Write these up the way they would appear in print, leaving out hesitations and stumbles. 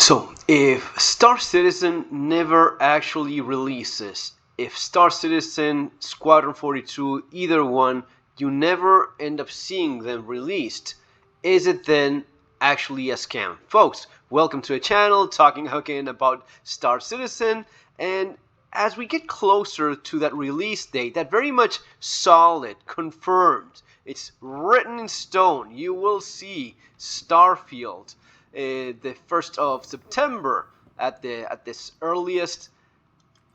So, if Star Citizen never actually releases, if Star Citizen, Squadron 42, either one, you never end up seeing them released, is it then actually a scam? Folks, welcome to a channel talking again about Star Citizen, and as we get closer to that release date, that very much solid, confirmed, it's written in stone, you will see Starfield the 1st of September at this earliest.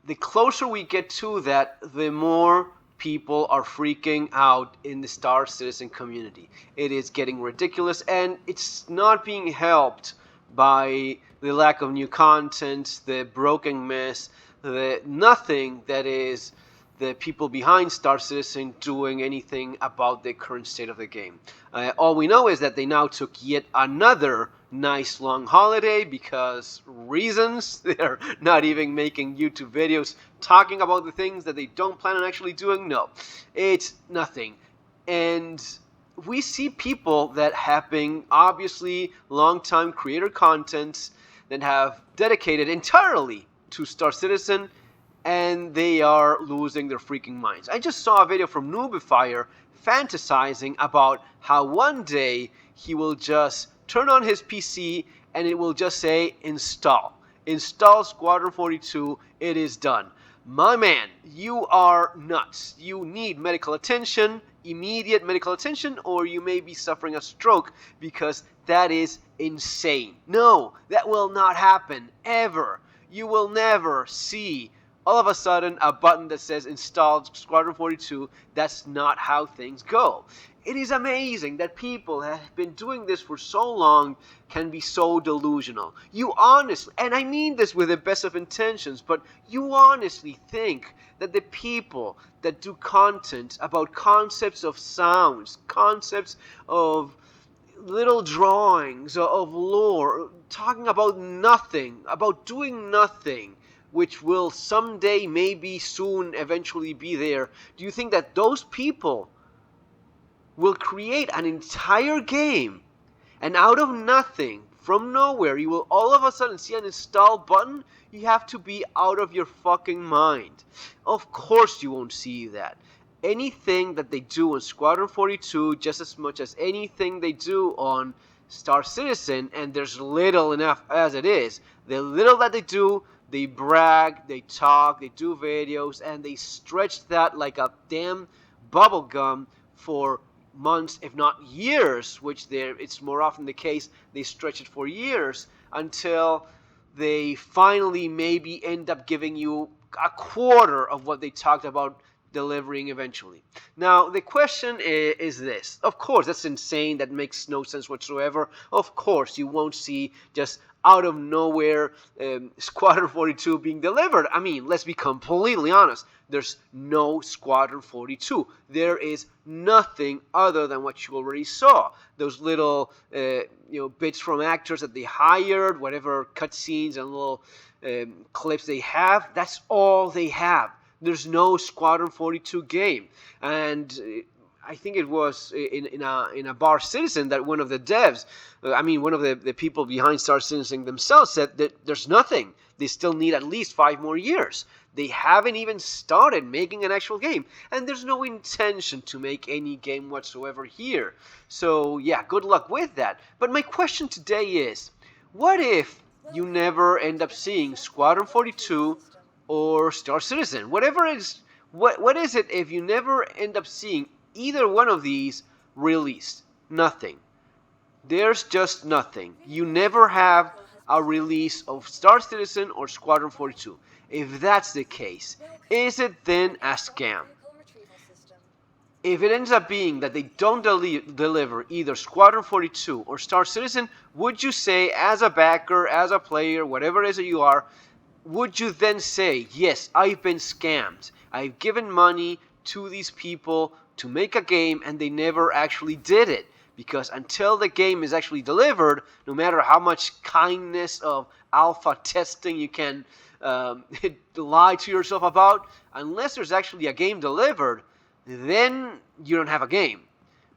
The closer we get to that, the more people are freaking out in the Star Citizen community. It is getting ridiculous, and it's not being helped by the lack of new content, the broken mess, the nothing that is the people behind Star Citizen doing anything about the current state of the game. All we know is that they now took yet another nice long holiday because reasons. They're not even making YouTube videos talking about the things that they don't plan on actually doing. No, it's nothing. And we see people that have been obviously long-time creator contents that have dedicated entirely to Star Citizen, and they are losing their freaking minds. I just saw a video from Noobifier fantasizing about how one day he will just turn on his PC and it will just say install. Install Squadron 42, it is done. My man, you are nuts. You need medical attention, immediate medical attention, or you may be suffering a stroke because that is insane. No, that will not happen, ever. You will never see all of a sudden a button that says install Squadron 42. That's not how things go. It is amazing that people have been doing this for so long can be so delusional. You honestly, and I mean this with the best of intentions, but you honestly think that the people that do content about concepts of sounds, concepts of little drawings, of lore, talking about nothing, about doing nothing, which will someday, maybe soon, eventually be there, do you think that those people will create an entire game, and out of nothing, from nowhere, you will all of a sudden see an install button? You have to be out of your fucking mind. Of course you won't see that. Anything that they do on Squadron 42, just as much as anything they do on Star Citizen, and there's little enough as it is, the little that they do, they brag, they talk, they do videos, and they stretch that like a damn bubble gum for months, if not years, which it's more often the case, they stretch it for years until they finally maybe end up giving you a quarter of what they talked about delivering eventually. Now, the question is this. Of course, that's insane. That makes no sense whatsoever. Of course, you won't see just out of nowhere Squadron 42 being delivered. I mean, let's be completely honest. There's no Squadron 42. There is nothing other than what you already saw. Those little bits from actors that they hired, whatever cutscenes and little clips they have, that's all they have. There's no Squadron 42 game. And I think it was in a Bar Citizen that one of the devs, one of the people behind Star Citizen themselves said that there's nothing. They still need at least 5 more years. They haven't even started making an actual game. And there's no intention to make any game whatsoever here. So yeah, good luck with that. But my question today is, what if you never end up seeing Squadron 42 or Star Citizen? Whatever it is, what is it if you never end up seeing either one of these released? Nothing. There's just nothing. You never have a release of Star Citizen or Squadron 42. If that's the case, is it then a scam? If it ends up being that they don't deliver either Squadron 42 or Star Citizen, would you say, as a backer, as a player, whatever it is that you are, would you then say, yes, I've been scammed. I've given money to these people to make a game and they never actually did it? Because until the game is actually delivered, no matter how much kindness of alpha testing you can lie to yourself about, unless there's actually a game delivered, then you don't have a game.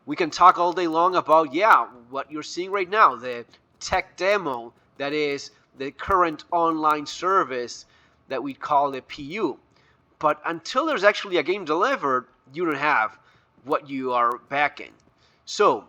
We can talk all day long about, what you're seeing right now, the tech demo that is the current online service that we call the PU. But until there's actually a game delivered, you don't have what you are backing. So,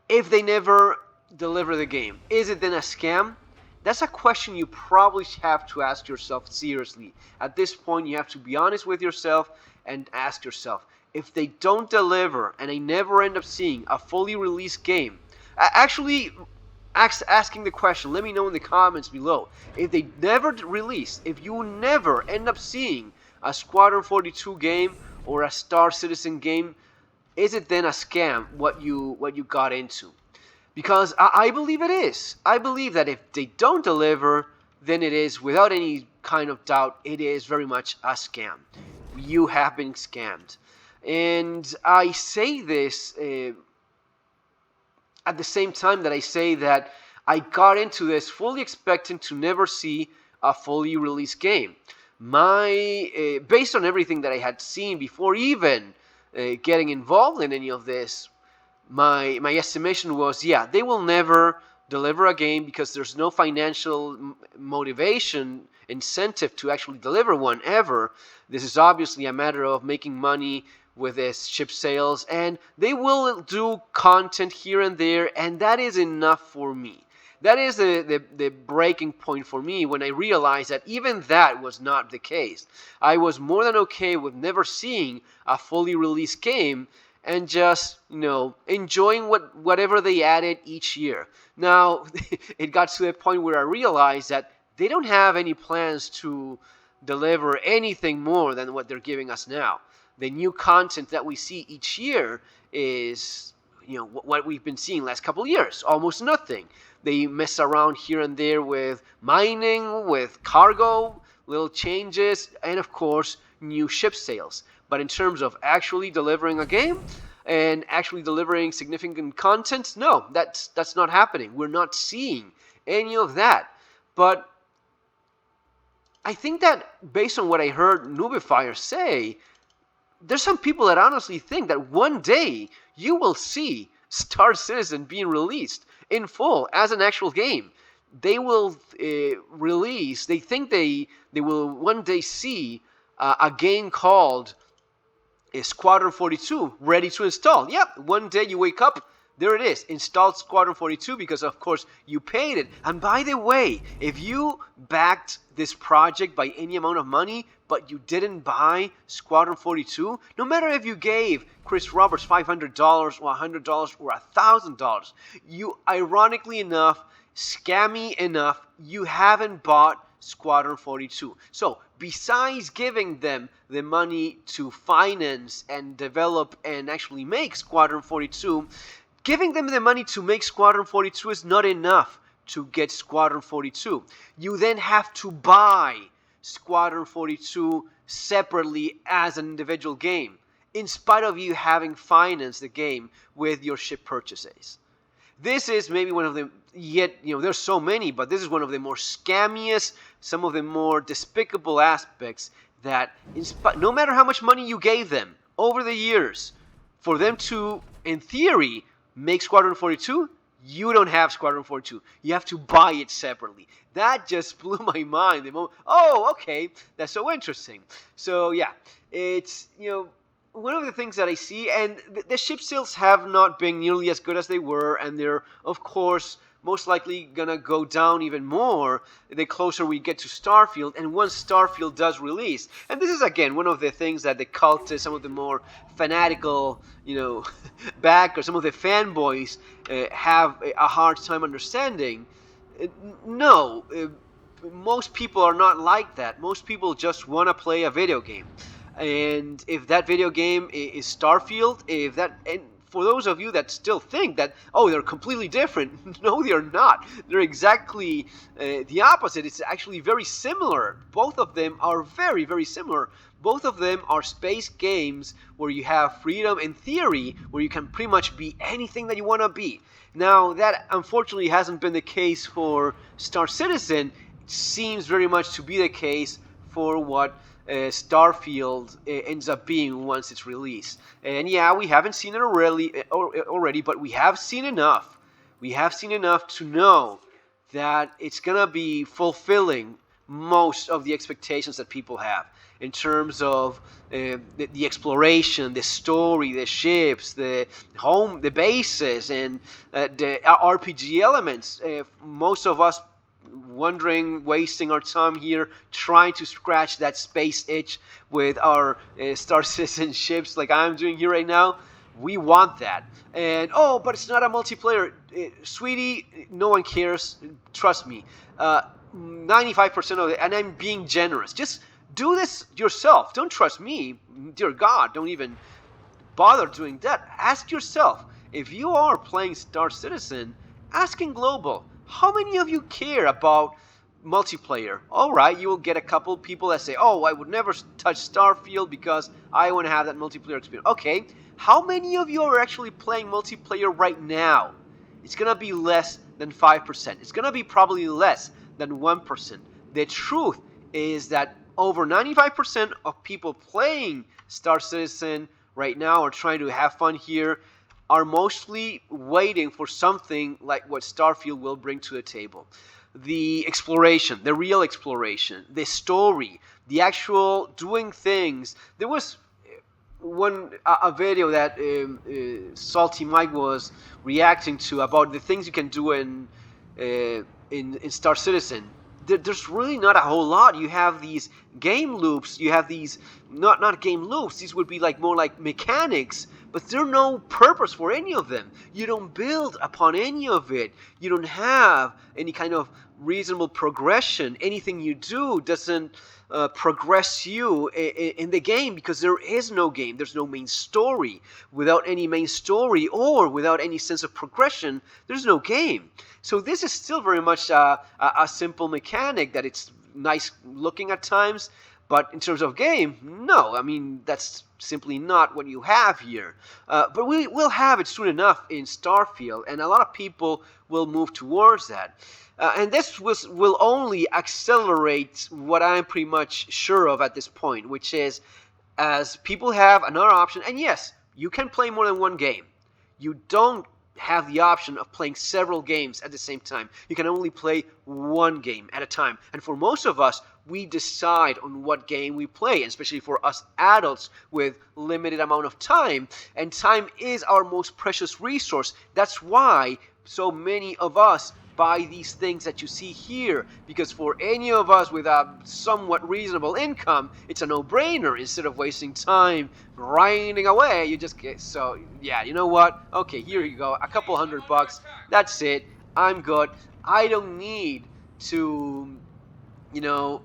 if they never deliver the game, is it then a scam? That's a question you probably have to ask yourself seriously. At this point, you have to be honest with yourself and ask yourself, if they don't deliver and I never end up seeing a fully released game, actually asking the question, let me know in the comments below. If they never release, if you never end up seeing a Squadron 42 game or a Star Citizen game, is it then a scam what you got into? Because I believe it is. I believe that if they don't deliver, then it is, without any kind of doubt, it is very much a scam. You have been scammed. And I say this at the same time that I say that I got into this fully expecting to never see a fully released game. Based on everything that I had seen before even getting involved in any of this, my estimation was, yeah, they will never deliver a game because there's no financial motivation, incentive to actually deliver one ever. This is obviously a matter of making money with this ship sales, and they will do content here and there, and that is enough for me. That is the breaking point for me when I realized that even that was not the case. I was more than okay with never seeing a fully released game and just, enjoying whatever they added each year. Now, it got to the point where I realized that they don't have any plans to deliver anything more than what they're giving us now. The new content that we see each year is, what we've been seeing last couple of years, almost nothing. They mess around here and there with mining, with cargo, little changes, and of course, new ship sales. But in terms of actually delivering a game and actually delivering significant content, no, that's not happening. We're not seeing any of that. But I think that based on what I heard Nubifier say, there's some people that honestly think that one day you will see Star Citizen being released in full as an actual game. They will release, they think they will one day see a game called Squadron 42 ready to install. Yep, one day you wake up, there it is, installed Squadron 42 because of course you paid it. And by the way, if you backed this project by any amount of money but you didn't buy Squadron 42, no matter if you gave Chris Roberts $500 or $100 or $1,000, you, ironically enough, scammy enough, you haven't bought Squadron 42. So, besides giving them the money to finance and develop and actually make Squadron 42, giving them the money to make Squadron 42 is not enough to get Squadron 42. You then have to buy Squadron 42 separately as an individual game, in spite of you having financed the game with your ship purchases. This is maybe one of the, there's so many, but this is one of the more scammiest, some of the more despicable aspects that, no matter how much money you gave them over the years, for them to, in theory, make Squadron 42, you don't have Squadron 42. You have to buy it separately. That just blew my mind. Oh, okay, that's so interesting. So yeah, it's, one of the things that I see, and the ship sales have not been nearly as good as they were, and they're, of course, most likely gonna go down even more the closer we get to Starfield, and once Starfield does release. And this is, again, one of the things that the cultists, some of the more fanatical, backers, some of the fanboys have a hard time understanding. No, most people are not like that. Most people just want to play a video game. And if that video game is Starfield, and for those of you that still think that, oh, they're completely different, no, they're not. They're exactly the opposite. It's actually very similar. Both of them are very, very similar. Both of them are space games where you have freedom in theory, where you can pretty much be anything that you want to be. Now, that unfortunately hasn't been the case for Star Citizen. It seems very much to be the case for what Starfield ends up being once it's released. And yeah, we haven't seen it already, but we have seen enough. We have seen enough to know that it's gonna be fulfilling most of the expectations that people have in terms of the exploration, the story, the ships, the home, the bases, and the RPG elements. Most of us wondering, wasting our time here, trying to scratch that space itch with our Star Citizen ships like I'm doing here right now. We want that. And, oh, but it's not a multiplayer. Sweetie, no one cares. Trust me. 95% of it, and I'm being generous. Just do this yourself. Don't trust me. Dear God, don't even bother doing that. Ask yourself, if you are playing Star Citizen, ask in global, how many of you care about multiplayer? Alright, you will get a couple people that say, oh, I would never touch Starfield because I want to have that multiplayer experience. Okay, how many of you are actually playing multiplayer right now? It's going to be less than 5%. It's going to be probably less than 1%. The truth is that over 95% of people playing Star Citizen right now or trying to have fun here are mostly waiting for something like what Starfield will bring to the table. The exploration, the real exploration, the story, the actual doing things. There was a video that Salty Mike was reacting to about the things you can do in Star Citizen. There's really not a whole lot. You have these game loops. You have these not game loops. These would be like more like mechanics, but there's no purpose for any of them. You don't build upon any of it. You don't have any kind of reasonable progression. Anything you do doesn't progress you in the game because there is no game. There's no main story. Without any main story or without any sense of progression, there's no game. So this is still very much a simple mechanic that it's nice looking at times, but in terms of game, no. I mean, that's simply not what you have here. But we will have it soon enough in Starfield, and a lot of people will move towards that. And this will only accelerate what I'm pretty much sure of at this point, which is as people have another option, and yes, you can play more than one game. You don't have the option of playing several games at the same time. You can only play one game at a time. And for most of us, we decide on what game we play, especially for us adults with limited amount of time. And time is our most precious resource. That's why so many of us buy these things that you see here, because for any of us with a somewhat reasonable income, it's a no-brainer. Instead of wasting time grinding away, you just get, so yeah, you know what, okay, here you go, a couple $100, that's it, I'm good. I don't need to, you know,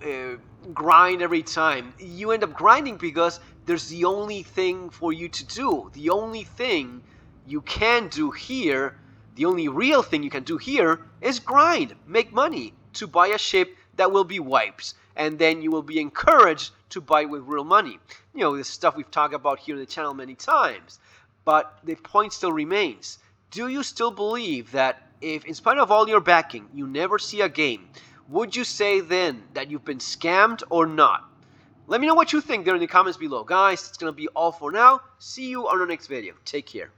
grind every time. You end up grinding because there's the only thing for you to do. The only thing you can do here, the only real thing you can do here is grind, make money to buy a ship that will be wiped. And then you will be encouraged to buy with real money. You know, this stuff we've talked about here on the channel many times. But the point still remains. Do you still believe that if, in spite of all your backing, you never see a game, would you say then that you've been scammed or not? Let me know what you think there in the comments below. Guys, it's going to be all for now. See you on the next video. Take care.